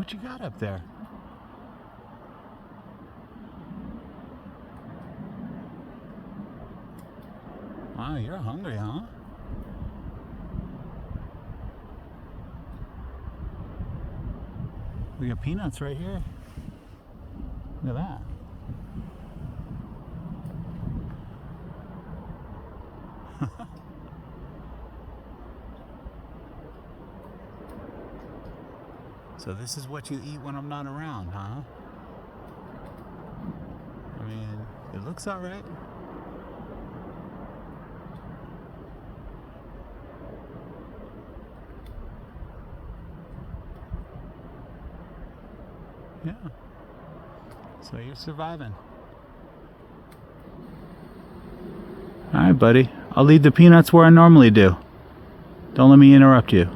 What you got up there? Wow, you're hungry, huh? We got peanuts right here. Look at that. So this is what you eat when I'm not around, huh? I mean, it looks all right. Yeah. So you're surviving. All right, buddy. I'll leave the peanuts where I normally do. Don't let me interrupt you.